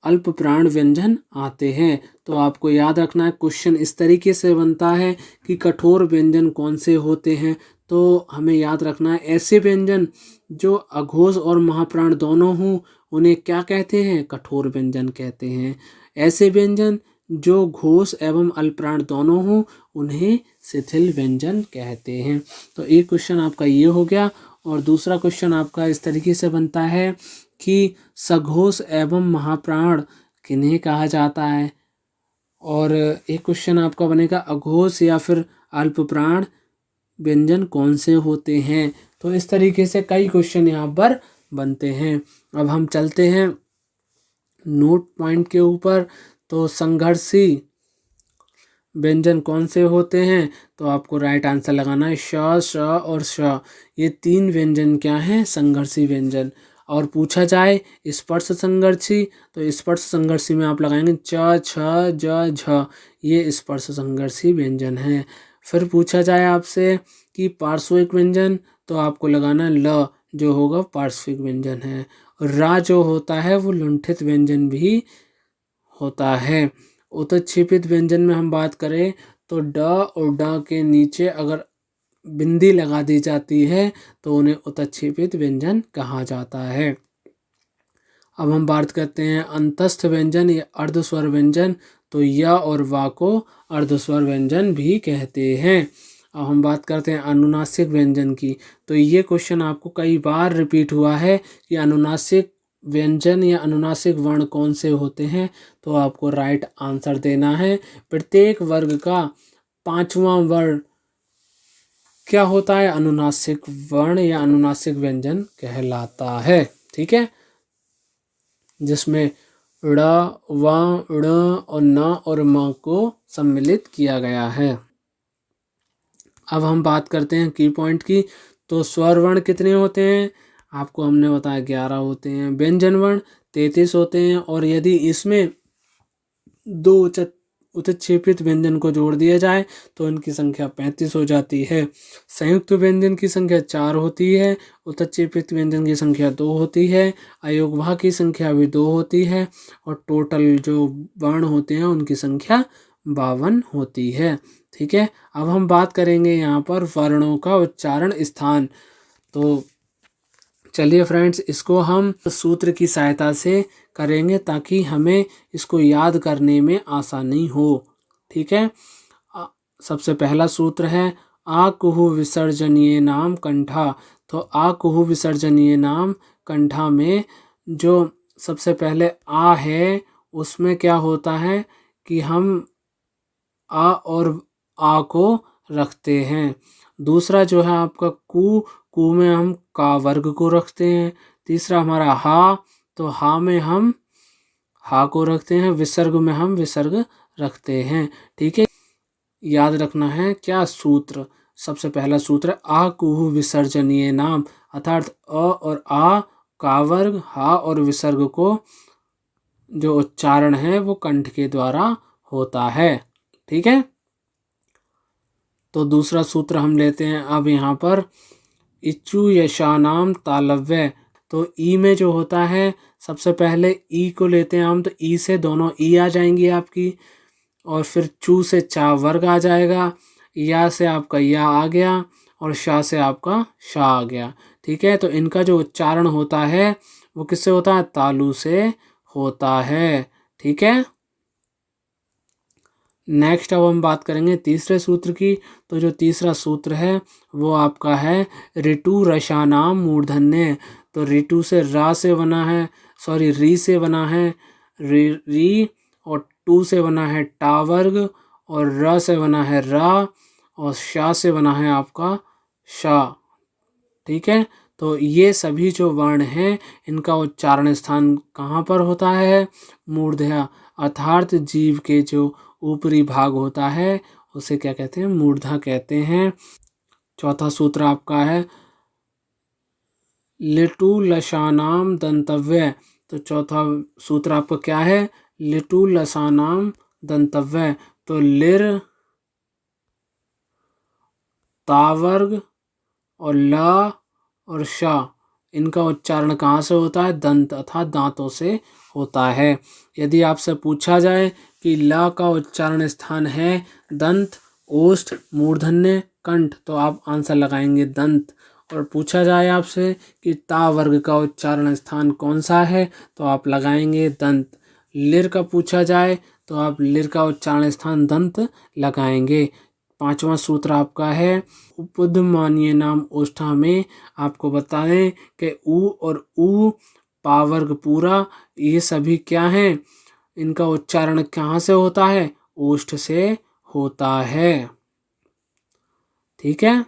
अल्प प्राण व्यंजन आते हैं। तो आपको याद रखना है, क्वेश्चन इस तरीके से बनता है कि कठोर व्यंजन कौन से होते हैं। तो हमें याद रखना है ऐसे व्यंजन जो अघोष और महाप्राण दोनों हों उन्हें क्या कहते हैं? कठोर व्यंजन कहते हैं। ऐसे व्यंजन जो घोष एवं अल्पप्राण दोनों हों उन्हें शिथिल व्यंजन कहते हैं। तो एक क्वेश्चन आपका ये हो गया, और दूसरा क्वेश्चन आपका इस तरीके से बनता है कि सघोष एवं महाप्राण किन्हें कहा जाता है, और एक क्वेश्चन आपका बनेगा अघोष या फिर अल्पप्राण व्यंजन कौन से होते हैं। तो इस तरीके से कई क्वेश्चन यहाँ पर बनते हैं। अब हम चलते हैं नोट पॉइंट के ऊपर। तो संघर्षी व्यंजन कौन से होते हैं? तो आपको राइट आंसर लगाना है श, श और श। ये 3 व्यंजन क्या हैं? संघर्षी व्यंजन। और पूछा जाए स्पर्श संघर्षी, तो स्पर्श संघर्षी में आप लगाएंगे च, छ, ज, झ, ये स्पर्श संघर्षी व्यंजन है। फिर पूछा जाए आपसे कि पार्श्विक व्यंजन, तो आपको लगाना ल जो होगा पार्श्विक व्यंजन है। रा जो होता है वो लुंठित व्यंजन भी होता है। उत्क्षेपित व्यंजन में हम बात करें तो ड और ड के नीचे अगर बिंदी लगा दी जाती है तो उन्हें उत्क्षेपित व्यंजन कहा जाता है। अब हम बात करते हैं अंतस्थ व्यंजन या अर्धस्वर व्यंजन। तो य और वा को अर्धस्वर व्यंजन भी कहते हैं। अब हम बात करते हैं अनुनासिक व्यंजन की। तो ये क्वेश्चन आपको कई बार रिपीट हुआ है कि अनुनासिक व्यंजन या अनुनासिक वर्ण कौन से होते हैं। तो आपको राइट आंसर देना है प्रत्येक वर्ग का 5वां वर्ण क्या होता है? अनुनासिक वर्ण या अनुनासिक व्यंजन कहलाता है। ठीक है, जिसमें ड़, व, ण और न और म को सम्मिलित किया गया है। अब हम बात करते हैं की पॉइंट की। तो स्वर वर्ण कितने होते हैं? आपको हमने बताया 11 होते हैं। व्यंजन वर्ण 33 होते हैं, और यदि इसमें 2 उत्क्षेपित व्यंजन को जोड़ दिया जाए तो इनकी संख्या 35 हो जाती है। संयुक्त व्यंजन की संख्या 4 होती है, उत्क्षेपित व्यंजन की संख्या 2 होती है, अयोगभाव की संख्या भी 2 होती है, और टोटल जो वर्ण होते हैं उनकी संख्या 52 होती है। ठीक है, अब हम बात करेंगे यहाँ पर वर्णों का उच्चारण स्थान। तो चलिए फ्रेंड्स, इसको हम सूत्र की सहायता से करेंगे ताकि हमें इसको याद करने में आसानी हो। ठीक है, सबसे पहला सूत्र है आकुहु विसर्जनीय नाम कंठा। तो आकुहु विसर्जनीय नाम कंठा में जो सबसे पहले आ है उसमें क्या होता है कि हम आ और आ को रखते हैं। दूसरा जो है आपका कू में हम का वर्ग को रखते हैं। तीसरा हमारा हा, तो हा में हम हा को रखते हैं। विसर्ग में हम विसर्ग रखते हैं। ठीक है, याद रखना है क्या सूत्र। सबसे पहला सूत्र आ कुहु विसर्जनीय नाम, अर्थात अ और आ का वर्ग, हा और विसर्ग को जो उच्चारण है वो कंठ के द्वारा होता है। ठीक है, तो दूसरा सूत्र हम लेते हैं अब यहाँ पर इच्छु यशानाम तालव्य। तो ई में जो होता है सबसे पहले ई को लेते हैं हम, तो ई से दोनों ई आ जाएंगी आपकी, और फिर चू से चा वर्ग आ जाएगा, या से आपका या आ गया, और शा से आपका शा आ गया। ठीक है, तो इनका जो उच्चारण होता है वो किससे होता है? तालु से होता है। ठीक है, नेक्स्ट अब हम बात करेंगे तीसरे सूत्र की। तो जो तीसरा सूत्र है वो आपका है ऋतु रसानाम मूर्धन्य। तो ऋतु से रा से बना है, सॉरी री से बना है री, और टू से बना है टा वर्ग, और र से बना है रा, और शा से बना है आपका शा। ठीक है, तो ये सभी जो वर्ण हैं इनका उच्चारण स्थान कहाँ पर होता है? मूर्धया, अर्थात जीभ के जो ऊपरी भाग होता है उसे क्या कहते हैं? मूर्धा कहते हैं। चौथा सूत्र आपका है लिटु लशानाम दंतव्य। तो चौथा सूत्र आपका क्या है? लिटु लसानाम दंतव्य। तो लिर, तावर्ग और ला और शा, इनका उच्चारण कहाँ से होता है? दंत अर्थात दांतों से होता है। यदि आपसे पूछा जाए कि ला का उच्चारण स्थान है दंत, ओष्ठ, मूर्धन्य, कंठ, तो आप आंसर लगाएंगे दंत। और पूछा जाए आपसे कि ता वर्ग का उच्चारण स्थान कौन सा है, तो आप लगाएंगे दंत। लिर का पूछा जाए तो आप लिर का उच्चारण स्थान दंत लगाएंगे। पांचवा सूत्र आपका है उपधमानीय नाम ओष्ठा में आपको बताएं कि ऊ और ऊ पावर्ग पूरा, ये सभी क्या हैं? इनका उच्चारण कहाँ से होता है? ओष्ठ से होता है। ठीक है,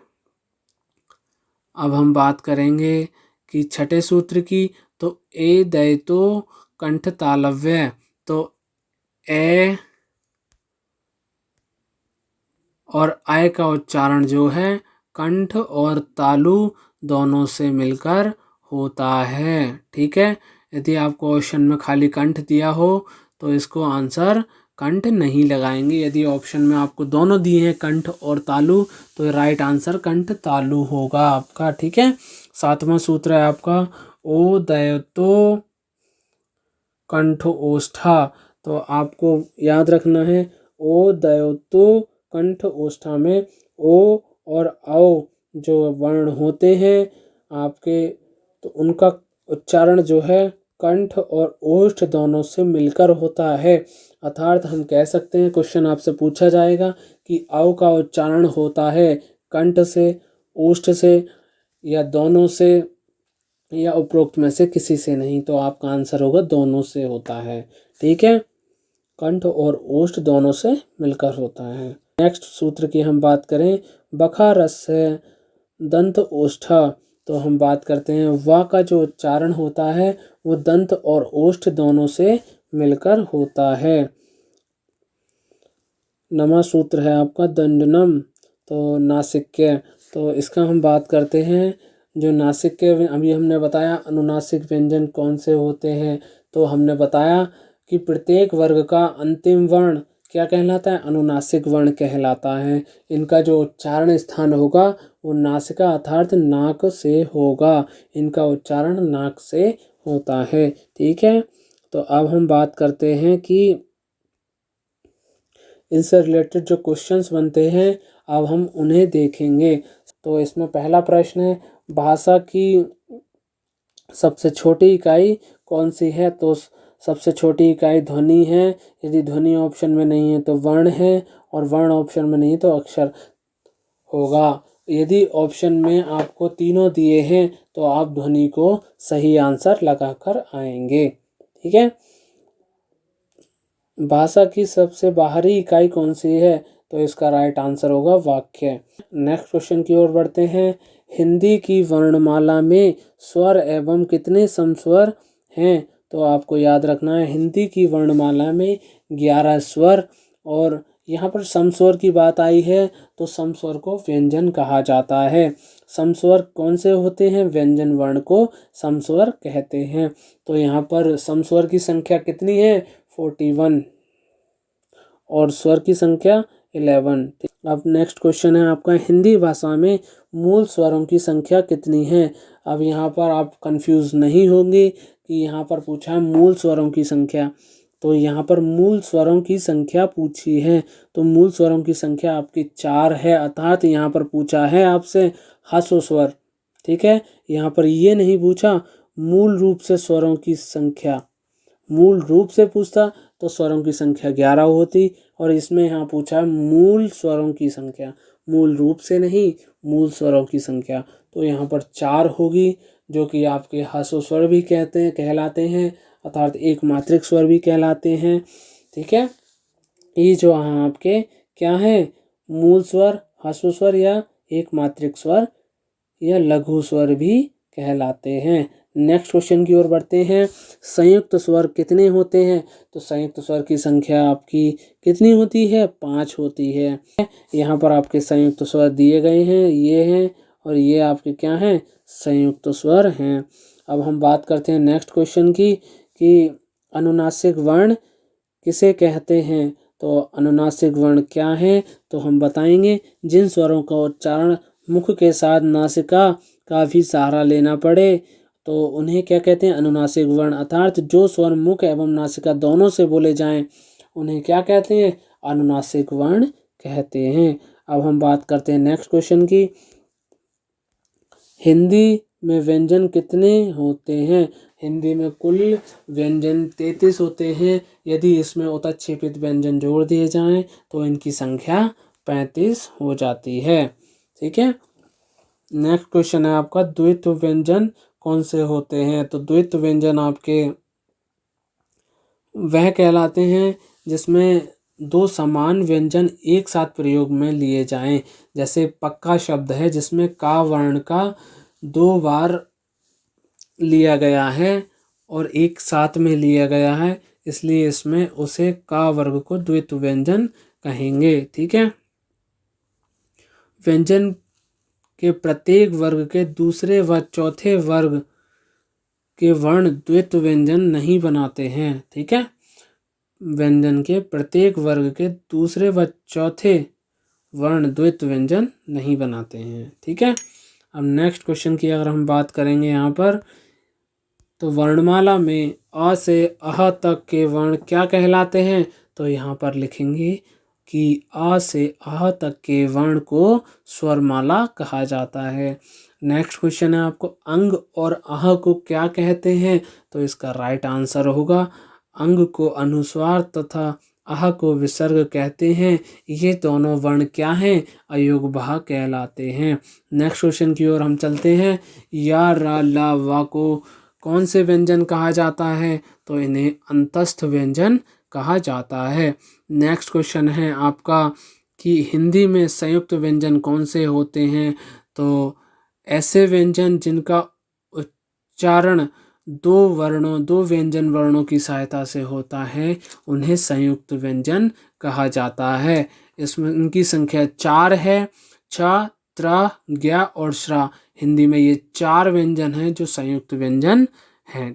अब हम बात करेंगे कि छठे सूत्र की। तो ए दैतो कंठ तालव्य। तो ए और आय का उच्चारण जो है कंठ और तालु दोनों से मिलकर होता है। ठीक है, यदि आपको ऑप्शन में खाली कंठ दिया हो तो इसको आंसर कंठ नहीं लगाएंगे। यदि ऑप्शन में आपको दोनों दिए हैं कंठ और तालु, तो राइट आंसर कंठ तालु होगा आपका। ठीक है, सातवां सूत्र है आपका ओ दयतो कंठ ओष्ठा। तो आपको याद रखना है ओ दयोतो कंठ ओष्ठा में ओ और औ जो वर्ण होते हैं आपके, तो उनका उच्चारण जो है कंठ और ओष्ठ दोनों से मिलकर होता है। अर्थात हम कह सकते हैं, क्वेश्चन आपसे पूछा जाएगा कि औ का उच्चारण होता है कंठ से, ओष्ठ से, या दोनों से, या उपरोक्त में से किसी से नहीं, तो आपका आंसर होगा दोनों से होता है। ठीक है, कंठ और ओष्ठ दोनों से मिलकर होता है। नेक्स्ट सूत्र की हम बात करें बखा रस है दंत ओष्ठा। तो हम बात करते हैं वा का जो उच्चारण होता है वो दंत और ओष्ठ दोनों से मिलकर होता है। नमा सूत्र है आपका दंडनम, तो नासिक्य। तो इसका हम बात करते हैं जो नासिक के, अभी हमने बताया अनुनासिक व्यंजन कौन से होते हैं। तो हमने बताया कि प्रत्येक वर्ग का अंतिम वर्ण क्या कहलाता है? अनुनासिक वर्ण कहलाता है। इनका जो उच्चारण स्थान होगा वो नासिका अर्थात नाक से होगा। इनका उच्चारण नाक से होता है। ठीक है, तो अब हम बात करते हैं कि इनसे रिलेटेड जो क्वेश्चंस बनते हैं अब हम उन्हें देखेंगे। तो इसमें पहला प्रश्न है भाषा की सबसे छोटी इकाई कौन सी है? तो सबसे छोटी इकाई ध्वनि है। यदि ध्वनि ऑप्शन में नहीं है तो वर्ण है, और वर्ण ऑप्शन में नहीं तो अक्षर होगा। यदि ऑप्शन में आपको तीनों दिए हैं तो आप ध्वनि को सही आंसर लगाकर आएंगे। ठीक है। भाषा की सबसे बाहरी इकाई कौन सी है? तो इसका राइट आंसर होगा वाक्य। नेक्स्ट क्वेश्चन की ओर बढ़ते हैं। हिंदी की वर्णमाला में स्वर एवं कितने समस्वर हैं? तो आपको याद रखना है हिंदी की वर्णमाला में 11 स्वर, और यहाँ पर समस्वर की बात आई है तो समस्वर को व्यंजन कहा जाता है। समस्वर कौन से होते हैं? व्यंजन वर्ण को समस्वर कहते हैं। तो यहाँ पर समस्वर की संख्या कितनी है? 41, और स्वर की संख्या 11। अब नेक्स्ट क्वेश्चन है आपका, हिंदी भाषा में मूल स्वरों की संख्या कितनी है? अब यहाँ पर आप कंफ्यूज नहीं होंगे कि यहाँ पर पूछा है मूल स्वरों की संख्या, तो यहाँ पर मूल स्वरों की संख्या पूछी है। तो मूल स्वरों की संख्या आपकी 4 है, अर्थात यहाँ पर पूछा है आपसे ह्रस्व स्वर। ठीक है, यहाँ पर ये नहीं पूछा मूल रूप से स्वरों की संख्या। मूल रूप से पूछता तो स्वरों की संख्या 11 होती, और इसमें यहाँ पूछा मूल स्वरों की संख्या, मूल रूप से नहीं, मूल स्वरों की संख्या। तो यहाँ पर 4 होगी, जो कि आपके ह्रस्व स्वर भी कहलाते हैं, अर्थात एक मात्रिक स्वर भी कहलाते हैं। ठीक है, ये जो आपके क्या है, मूल स्वर, ह्रस्व स्वर या एक मात्रिक स्वर या लघु स्वर भी कहलाते हैं। नेक्स्ट क्वेश्चन की ओर बढ़ते हैं। संयुक्त स्वर कितने होते हैं? तो संयुक्त स्वर की संख्या आपकी कितनी होती है? 5 होती है। यहाँ पर आपके संयुक्त स्वर दिए गए हैं, ये हैं, और ये आपके क्या हैं? संयुक्त स्वर हैं। अब हम बात करते हैं नेक्स्ट क्वेश्चन की कि अनुनासिक वर्ण किसे कहते हैं? तो अनुनासिक वर्ण क्या है? तो हम बताएंगे जिन स्वरों का उच्चारण मुख के साथ नासिका का भी सहारा लेना पड़े तो उन्हें क्या कहते हैं? अनुनासिक वर्ण। अर्थात जो स्वर मुख एवं नासिका दोनों से बोले जाएं उन्हें क्या कहते हैं? अनुनासिक वर्ण कहते हैं। अब हम बात करते हैं नेक्स्ट क्वेश्चन की, हिंदी में व्यंजन कितने होते हैं? हिंदी में कुल व्यंजन 33 होते हैं। यदि इसमें उत्क्षेपित व्यंजन जोड़ दिए जाएं तो इनकी संख्या 35 हो जाती है। ठीक है, नेक्स्ट क्वेश्चन है आपका, द्वित्व व्यंजन कौन से होते हैं? तो द्वित्व व्यंजन आपके वह कहलाते हैं जिसमें दो समान व्यंजन एक साथ प्रयोग में लिए जाएं। जैसे पक्का शब्द है जिसमें का वर्ण का 2 बार लिया गया है और एक साथ में लिया गया है, इसलिए इसमें उसे का वर्ग को द्वित्व व्यंजन कहेंगे। ठीक है, व्यंजन के प्रत्येक वर्ग के दूसरे व चौथे वर्ग के वर्ण द्वित्व व्यंजन नहीं बनाते हैं। ठीक है, व्यंजन के प्रत्येक वर्ग के दूसरे व चौथे वर्ण द्वित्व व्यंजन नहीं बनाते हैं। ठीक है, अब नेक्स्ट क्वेश्चन की अगर हम बात करेंगे यहाँ पर, तो वर्णमाला में अ से अह तक के वर्ण क्या कहलाते हैं? तो यहाँ पर लिखेंगे कि अ से अह तक के वर्ण को स्वरमाला कहा जाता है। नेक्स्ट क्वेश्चन है आपको, अंग और अह को क्या कहते हैं? तो इसका राइट आंसर होगा अंग को अनुस्वार तथा अह को विसर्ग कहते हैं। ये दोनों वर्ण क्या हैं? अयोगभाव कहलाते हैं। नेक्स्ट क्वेश्चन की ओर हम चलते हैं। या रा ला वा को कौन से व्यंजन कहा जाता है? तो इन्हें अंतस्थ व्यंजन कहा जाता है। नेक्स्ट क्वेश्चन है आपका कि हिंदी में संयुक्त व्यंजन कौन से होते हैं? तो ऐसे व्यंजन जिनका उच्चारण दो व्यंजन वर्णों की सहायता से होता है उन्हें संयुक्त व्यंजन कहा जाता है। इसमें इनकी संख्या 4 है, छ, त्र, ज्ञ और श्रा। हिंदी में ये 4 व्यंजन हैं जो संयुक्त व्यंजन हैं।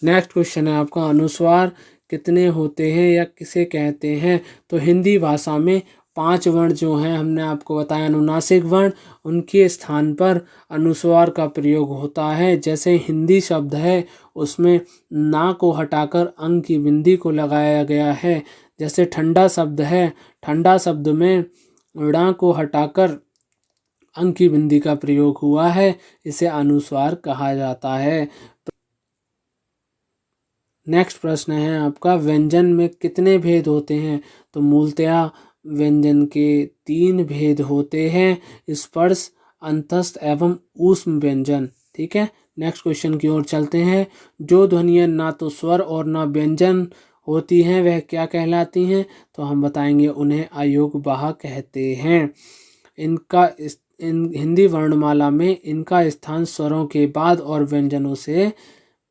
नेक्स्ट क्वेश्चन है आपका, अनुस्वार कितने होते हैं या किसे कहते हैं? तो हिंदी भाषा में 5 वर्ण जो हैं, हमने आपको बताया अनुनासिक वर्ण, उनके स्थान पर अनुस्वार का प्रयोग होता है। जैसे हिंदी शब्द है उसमें ना को हटाकर अंग की बिंदी को लगाया गया है। जैसे ठंडा शब्द है, ठंडा शब्द में ड़ा को हटाकर अंग की बिंदी का प्रयोग हुआ है, इसे अनुस्वार कहा जाता है। नेक्स्ट प्रश्न है आपका, व्यंजन में कितने भेद होते हैं? तो मूलतया व्यंजन के 3 भेद होते हैं, स्पर्श, अंतस्थ एवं ऊष्म व्यंजन। ठीक है, नेक्स्ट क्वेश्चन की ओर चलते हैं। जो ध्वनियाँ ना तो स्वर और ना व्यंजन होती हैं वह क्या कहलाती हैं? तो हम बताएंगे उन्हें अयोगवाह कहते हैं। हिंदी वर्णमाला में इनका स्थान स्वरों के बाद और व्यंजनों से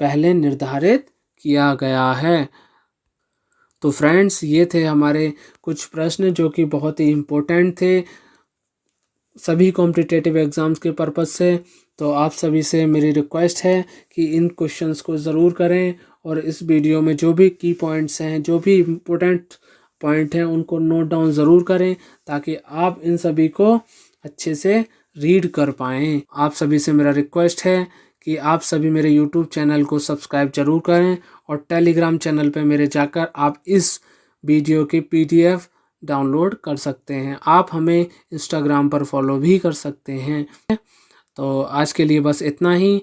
पहले निर्धारित किया गया है। तो फ्रेंड्स, ये थे हमारे कुछ प्रश्न जो कि बहुत ही इम्पोर्टेंट थे सभी कॉम्पिटिटिव एग्ज़ाम्स के पर्पज़ से। तो आप सभी से मेरी रिक्वेस्ट है कि इन क्वेश्चंस को ज़रूर करें और इस वीडियो में जो भी की पॉइंट्स हैं, जो भी इम्पोर्टेंट पॉइंट हैं, उनको नोट डाउन ज़रूर करें ताकि आप इन सभी को अच्छे से रीड कर पाएँ। आप सभी से मेरा रिक्वेस्ट है कि आप सभी मेरे यूट्यूब चैनल को सब्सक्राइब जरूर करें और टेलीग्राम चैनल पे मेरे जाकर आप इस वीडियो की PDF डाउनलोड कर सकते हैं। आप हमें इंस्टाग्राम पर फॉलो भी कर सकते हैं। तो आज के लिए बस इतना ही।